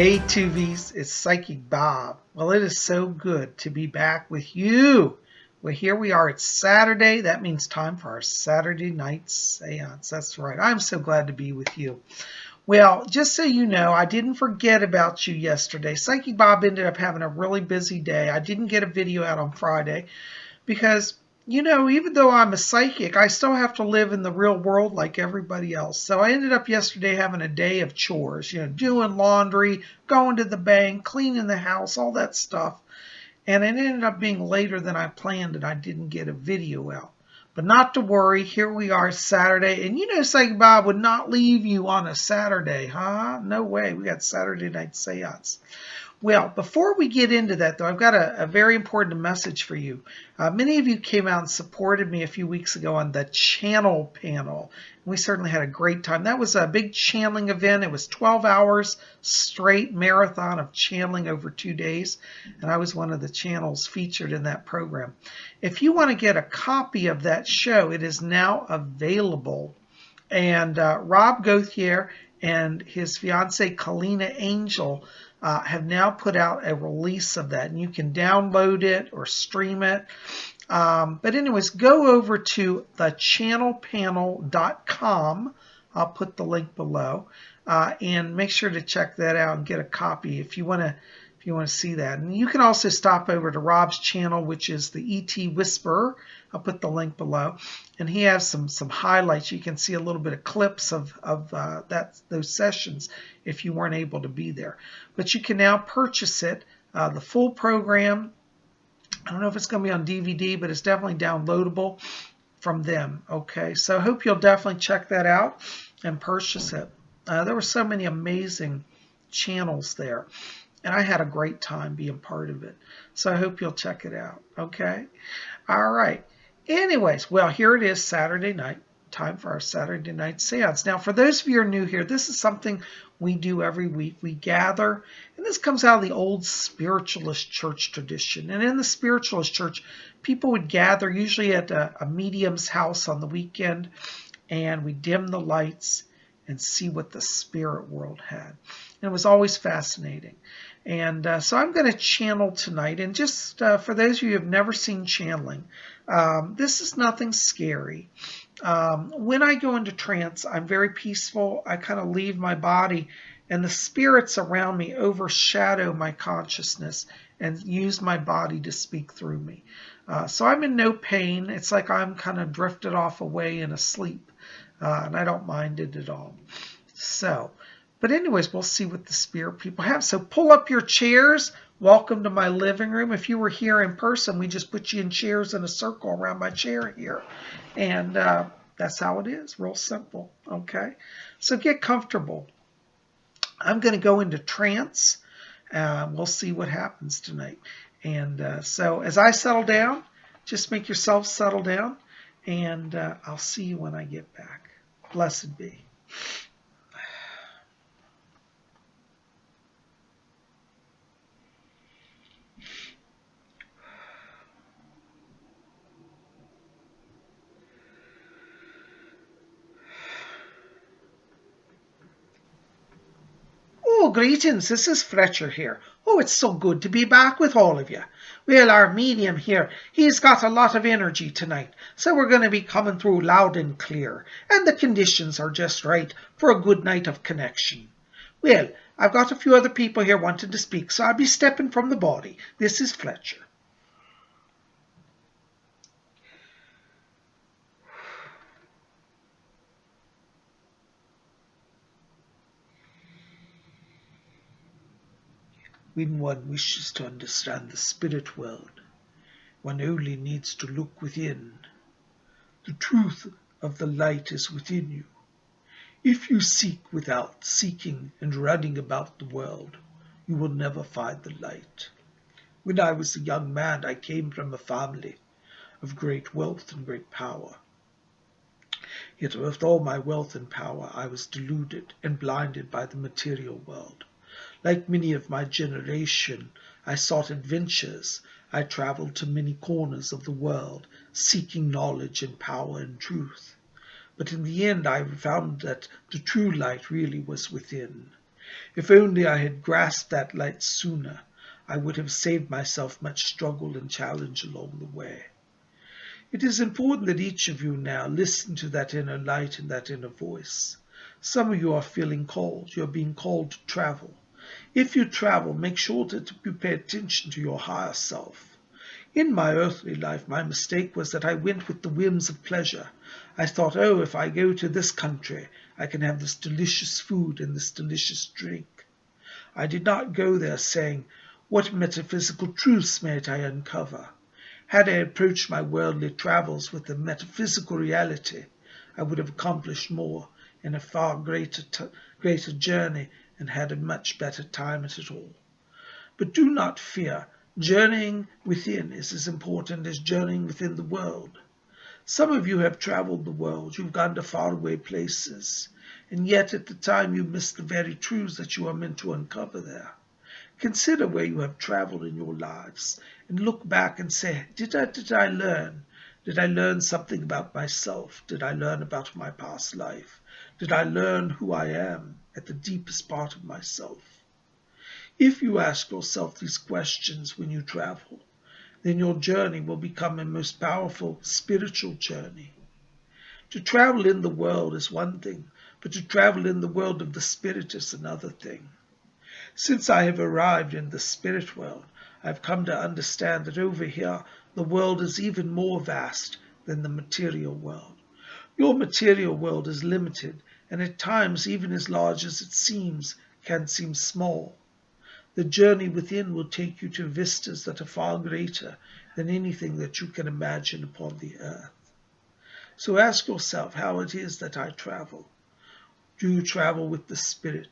Hey Tuvies, it's Psychic Bob. Well, it is so good to be back with you. Well, here we are. It's Saturday. That means time for our Saturday night seance. That's right. I'm so glad to be with you. Well, just so you know, I didn't forget about you yesterday. Psychic Bob ended up having a really busy day. I didn't get a video out on Friday because, even though I'm a psychic, I still have to live in the real world like everybody else. So I ended up yesterday having a day of chores, doing laundry, going to the bank, cleaning the house, all that stuff. And it ended up being later than I planned and I didn't get a video out. But not to worry, here we are Saturday. And Psychic Bob would not leave you on a Saturday, huh? No way. We got Saturday night seance. Well, before we get into that, though, I've got a very important message for you. Many of you came out and supported me a few weeks ago on the channel panel. We certainly had a great time. That was a big channeling event. It was 12 hours straight marathon of channeling over 2 days, and I was one of the channels featured in that program. If you want to get a copy of that show, it is now available. And Rob Gauthier and his fiancee, Kalina Angel, have now put out a release of that. And you can download it or stream it. But anyways, go over to thechannelpanel.com. I'll put the link below. And make sure to check that out and get a copy if you want to see that. And you can also stop over to Rob's channel, which is the ET Whisperer. I'll put the link below. And he has some highlights. You can see a little bit of clips of those sessions if you weren't able to be there. But you can now purchase it, the full program. I don't know if it's going to be on DVD, but it's definitely downloadable from them. Okay, so I hope you'll definitely check that out and purchase it. There were so many amazing channels there. And I had a great time being part of it. So I hope you'll check it out. Okay? All right. Anyways, well, here it is, Saturday night. Time for our Saturday night seance. Now, for those of you who are new here, this is something we do every week. We gather, and this comes out of the old spiritualist church tradition. And in the spiritualist church, people would gather usually at a medium's house on the weekend, and we dim the lights and see what the spirit world had. And it was always fascinating. And so I'm going to channel tonight. And just for those of you who have never seen channeling, this is nothing scary. When I go into trance, I'm very peaceful. I kind of leave my body, and the spirits around me overshadow my consciousness and use my body to speak through me. So I'm in no pain. It's like I'm kind of drifted off away in a sleep. And I don't mind it at all. So, but anyways, we'll see what the spirit people have. So pull up your chairs. Welcome to my living room. If you were here in person, we just put you in chairs in a circle around my chair here. And that's how it is. Real simple. Okay. So get comfortable. I'm going to go into trance. We'll see what happens tonight. And so as I settle down, just make yourself settle down. And I'll see you when I get back. Blessed be. Oh, greetings. This is Fletcher here. Oh, it's so good to be back with all of you. Well, our medium here, he's got a lot of energy tonight, so we're going to be coming through loud and clear, and the conditions are just right for a good night of connection. Well, I've got a few other people here wanting to speak, so I'll be stepping from the body. This is Fletcher. When one wishes to understand the spirit world, one only needs to look within. The truth of the light is within you. If you seek without seeking and running about the world, you will never find the light. When I was a young man, I came from a family of great wealth and great power. Yet with all my wealth and power, I was deluded and blinded by the material world. Like many of my generation, I sought adventures. I traveled to many corners of the world, seeking knowledge and power and truth. But in the end, I found that the true light really was within. If only I had grasped that light sooner, I would have saved myself much struggle and challenge along the way. It is important that each of you now listen to that inner light and that inner voice. Some of you are feeling called. You're being called to travel. If you travel, make sure that you pay attention to your higher self. In my earthly life, my mistake was that I went with the whims of pleasure. I thought, oh, if I go to this country, I can have this delicious food and this delicious drink. I did not go there saying, what metaphysical truths might I uncover? Had I approached my worldly travels with a metaphysical reality, I would have accomplished more in a far greater journey and had a much better time at it all. But do not fear. Journeying within is as important as journeying within the world. Some of you have traveled the world. You've gone to faraway places. And yet at the time you missed the very truths that you are meant to uncover there. Consider where you have traveled in your lives and look back and say, did I learn? Did I learn something about myself? Did I learn about my past life? Did I learn who I am at the deepest part of myself? If you ask yourself these questions when you travel, then your journey will become a most powerful spiritual journey. To travel in the world is one thing, but to travel in the world of the spirit is another thing. Since I have arrived in the spirit world, I have come to understand that over here the world is even more vast than the material world. Your material world is limited, and at times even as large as it seems can seem small. The journey within will take you to vistas that are far greater than anything that you can imagine upon the earth. So ask yourself how it is that I travel. Do you travel with the spirit?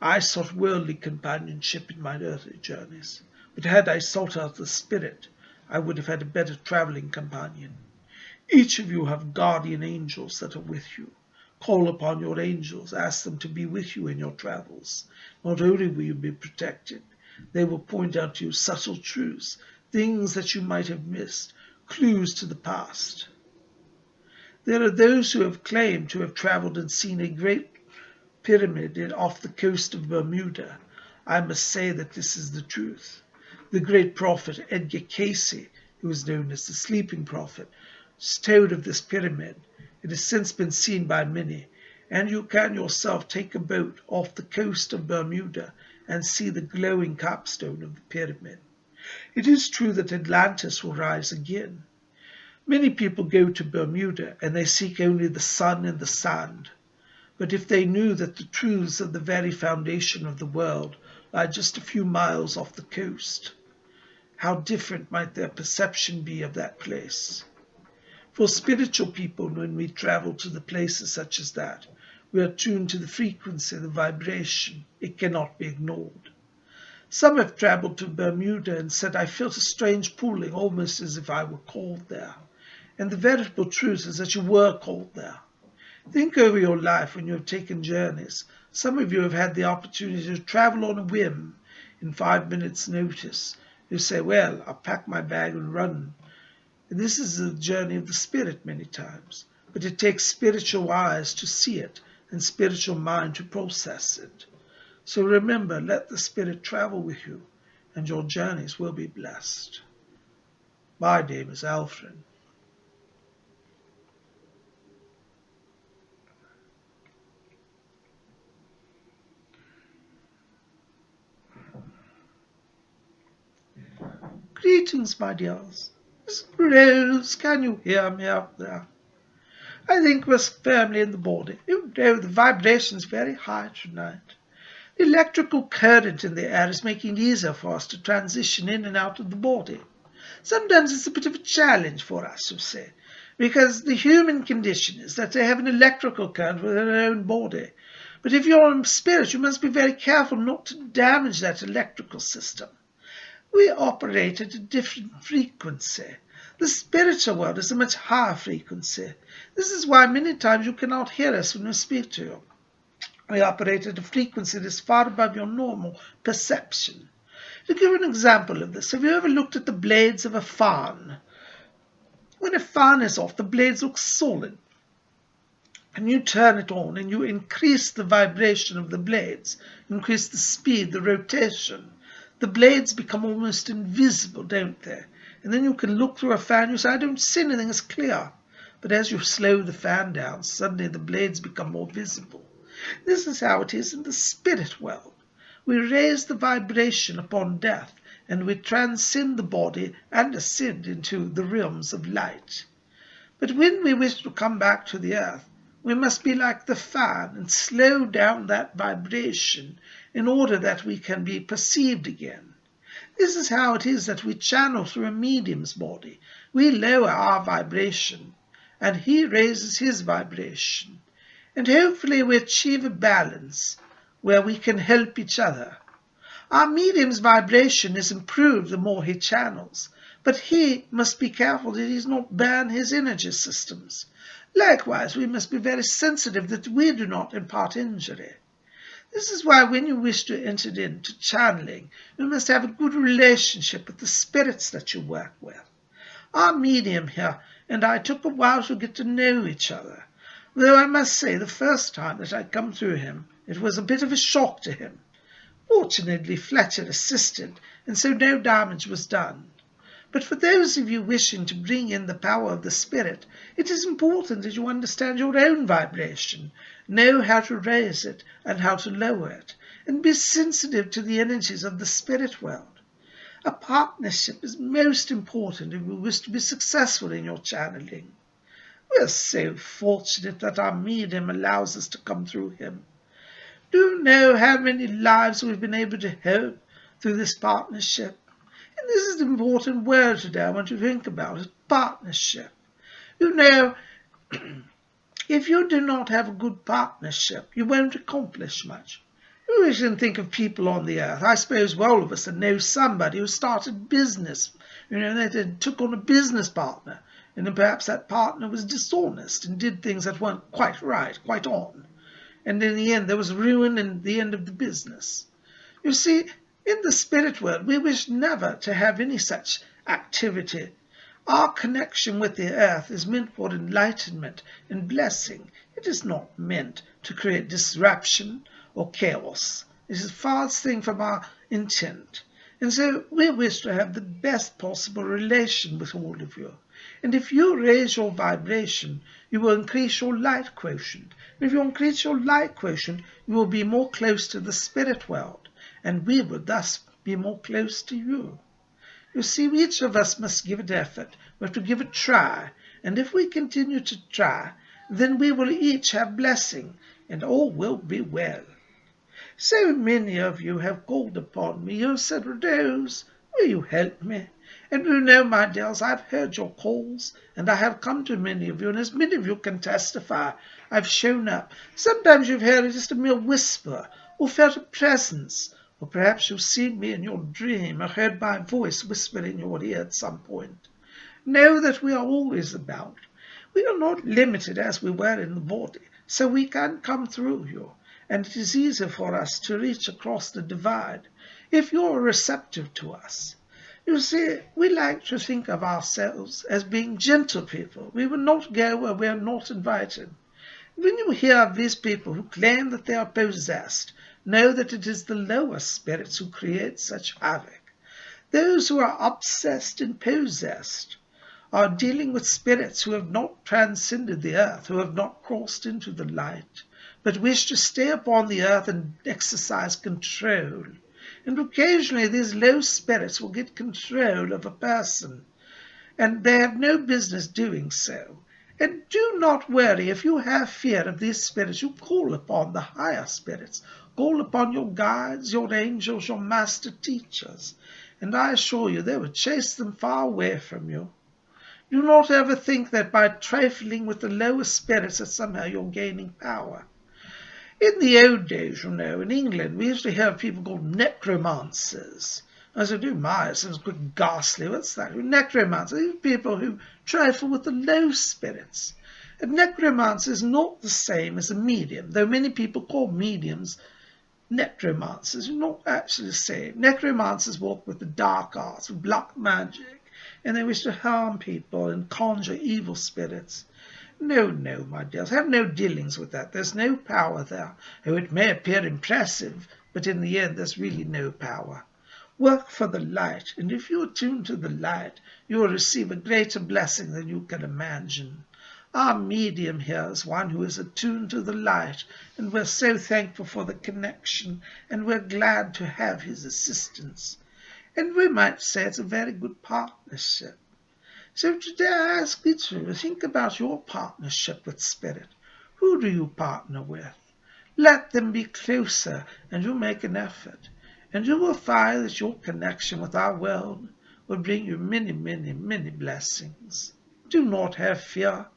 I sought worldly companionship in my earthly journeys, but had I sought out the spirit, I would have had a better traveling companion. Each of you have guardian angels that are with you. Call upon your angels, ask them to be with you in your travels. Not only will you be protected, they will point out to you subtle truths, things that you might have missed, clues to the past. There are those who have claimed to have traveled and seen a great pyramid off the coast of Bermuda. I must say that this is the truth. The great prophet Edgar Cayce, who is known as the Sleeping Prophet, told of this pyramid. It has since been seen by many, and you can yourself take a boat off the coast of Bermuda and see the glowing capstone of the pyramid. It is true that Atlantis will rise again. Many people go to Bermuda and they seek only the sun and the sand. But if they knew that the truths of the very foundation of the world lie just a few miles off the coast, how different might their perception be of that place? For spiritual people, when we travel to the places such as that, we are tuned to the frequency, the vibration. It cannot be ignored. Some have traveled to Bermuda and said, I felt a strange pulling, almost as if I were called there. And the veritable truth is that you were called there. Think over your life when you have taken journeys. Some of you have had the opportunity to travel on a whim in 5 minutes' notice. You say, well, I'll pack my bag and run. And this is the journey of the spirit many times. But it takes spiritual eyes to see it and spiritual mind to process it. So remember, let the spirit travel with you and your journeys will be blessed. My name is Alfred. Greetings, my dears. Miss Rose, can you hear me out there? I think we're firmly in the body. You know, the vibration's very high tonight. The electrical current in the air is making it easier for us to transition in and out of the body. Sometimes it's a bit of a challenge for us, you see, because the human condition is that they have an electrical current within their own body. But if you're in spirit, you must be very careful not to damage that electrical system. We operate at a different frequency. The spiritual world is a much higher frequency. This is why many times you cannot hear us when we speak to you. We operate at a frequency that is far above your normal perception. To give an example of this, have you ever looked at the blades of a fan? When a fan is off, the blades look solid. and you turn it on and you increase the vibration of the blades, increase the speed, the rotation. The blades become almost invisible, don't they? And then you can look through a fan, you say, I don't see anything, it's clear. But as you slow the fan down, suddenly the blades become more visible. This is how it is in the spirit world. We raise the vibration upon death, and we transcend the body and ascend into the realms of light. But when we wish to come back to the earth, we must be like the fan and slow down that vibration in order that we can be perceived again. This is how it is that we channel through a medium's body. We lower our vibration, and he raises his vibration. And hopefully we achieve a balance where we can help each other. Our medium's vibration is improved the more he channels, but he must be careful that he does not burn his energy systems. Likewise, we must be very sensitive that we do not impart injury. This is why when you wish to enter into channeling, you must have a good relationship with the spirits that you work with. Our medium here and I took a while to get to know each other, though I must say the first time that I come through him, it was a bit of a shock to him. Fortunately, Fletcher assisted, and so no damage was done. But for those of you wishing to bring in the power of the spirit, it is important that you understand your own vibration, know how to raise it and how to lower it, and be sensitive to the energies of the spirit world. A partnership is most important if you wish to be successful in your channeling. We are so fortunate that our medium allows us to come through him. Do you know how many lives we've been able to help through this partnership? And this is an important word today I want you to think about, is partnership. You know, if you do not have a good partnership, you won't accomplish much. You can think of people on the earth. I suppose all of us know somebody who started business. They took on a business partner, and then perhaps that partner was dishonest and did things that weren't quite right, quite on. And in the end, there was ruin in the end of the business. You see, in the spirit world, we wish never to have any such activity. Our connection with the earth is meant for enlightenment and blessing. It is not meant to create disruption or chaos. It is the farthest thing from our intent. And so we wish to have the best possible relation with all of you. And if you raise your vibration, you will increase your light quotient. And if you increase your light quotient, you will be more close to the spirit world, and we will thus be more close to you. You see, each of us must give an effort. We have to give a try. And if we continue to try, then we will each have blessing, and all will be well. So many of you have called upon me. You have said, Rose, will you help me? And you know, my dears, I've heard your calls, and I have come to many of you, and as many of you can testify, I've shown up. Sometimes you've heard just a mere whisper, or felt a presence, or perhaps you've seen me in your dream, or heard my voice whisper in your ear at some point. Know that we are always about. We are not limited as we were in the body, so we can come through you, and it is easier for us to reach across the divide if you're receptive to us. You see, we like to think of ourselves as being gentle people. We will not go where we are not invited. When you hear of these people who claim that they are possessed, know that it is the lower spirits who create such havoc. Those who are obsessed and possessed are dealing with spirits who have not transcended the earth, who have not crossed into the light, but wish to stay upon the earth and exercise control. And occasionally these low spirits will get control of a person, and they have no business doing so. And do not worry if you have fear of these spirits. You call upon the higher spirits. Call upon your guides, your angels, your master teachers, and I assure you they will chase them far away from you. Do not ever think that by trifling with the lower spirits that somehow you're gaining power. In the old days, you know, in England, we used to hear people called necromancers. I said, oh my, it sounds quite ghastly. What's that? Necromancers, these people who trifle with the low spirits. A necromancer is not the same as a medium, though many people call mediums necromancers. Are not actually the same. Necromancers work with the dark arts, with black magic, and they wish to harm people and conjure evil spirits. No, no, my dears, have no dealings with that. There's no power there. Oh, it may appear impressive, but in the end there's really no power. Work for the light, and if you attune to the light, you will receive a greater blessing than you can imagine. Our medium here is one who is attuned to the light, and we're so thankful for the connection, and we're glad to have his assistance. And we might say it's a very good partnership. So today I ask each of you to think about your partnership with Spirit. Who do you partner with? Let them be closer, and you make an effort. And you will find that your connection with our world will bring you many, many, many blessings. Do not have fear.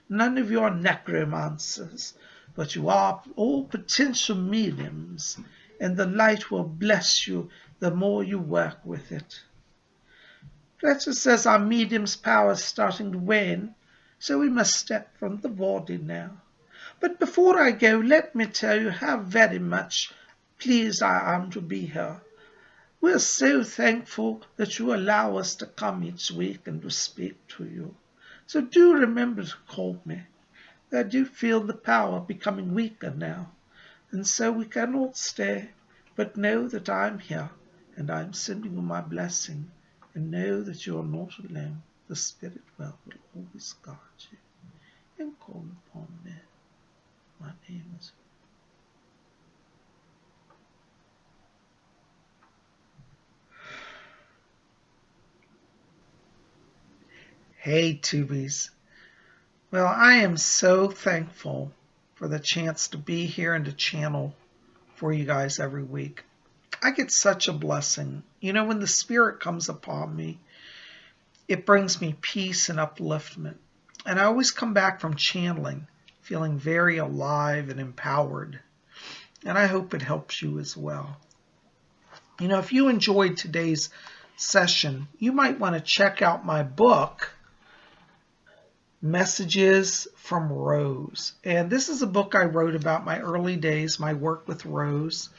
None of you are necromancers, but you are all potential mediums, and the light will bless you the more you work with it. Fletcher says our medium's power is starting to wane, so we must step from the body now. But before I go, let me tell you how very much pleased I am to be here. We're so thankful that you allow us to come each week and to speak to you. So do remember to call me. I do feel the power becoming weaker now, and so we cannot stay. But know that I am here, and I am sending you my blessing, and know that you are not alone. The Spirit well will always guard you. And call upon me. My name is... Hey, Tubies. Well, I am so thankful for the chance to be here and to channel for you guys every week. I get such a blessing. You know, when the Spirit comes upon me, it brings me peace and upliftment. And I always come back from channeling feeling very alive and empowered. And I hope it helps you as well. You know, if you enjoyed today's session, you might want to check out my book, Messages from Rose. And this is a book I wrote about my early days, my work with Rose.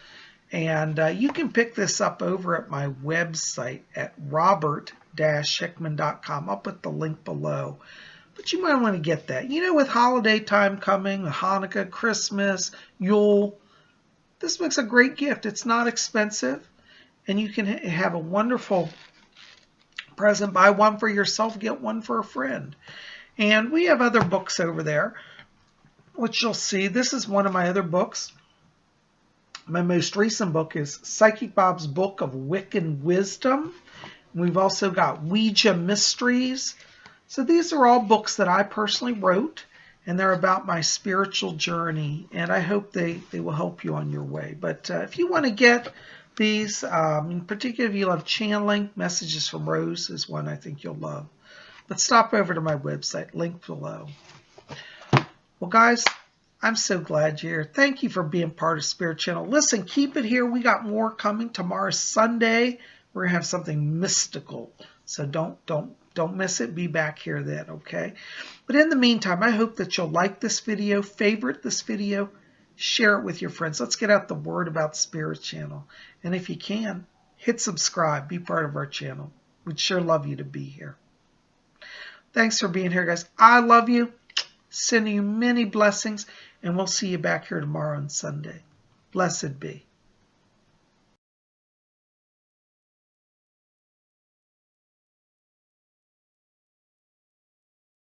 And you can pick this up over at my website at robert-hickman.com. I'll put the link below. But you might want to get that. You know, with holiday time coming, Hanukkah, Christmas, Yule, this makes a great gift. It's not expensive, and you can have a wonderful present. Buy one for yourself, get one for a friend. And we have other books over there, which you'll see. This is one of my other books. My most recent book is Psychic Bob's Book of Wiccan Wisdom. We've also got Ouija Mysteries. So these are all books that I personally wrote, and they're about my spiritual journey, and I hope they will help you on your way. But if you want to get these, in particular if you love channeling, Messages from Rose is one I think you'll love. But stop over to my website, link below. Well, guys, I'm so glad you're here. Thank you for being part of Spirit Channel. Listen, keep it here. We got more coming. Tomorrow's Sunday. We're going to have something mystical. So don't miss it. Be back here then, okay? But in the meantime, I hope that you'll like this video, favorite this video, share it with your friends. Let's get out the word about Spirit Channel. And if you can, hit subscribe. Be part of our channel. We'd sure love you to be here. Thanks for being here, guys. I love you. Sending you many blessings. And we'll see you back here tomorrow on Sunday. Blessed be.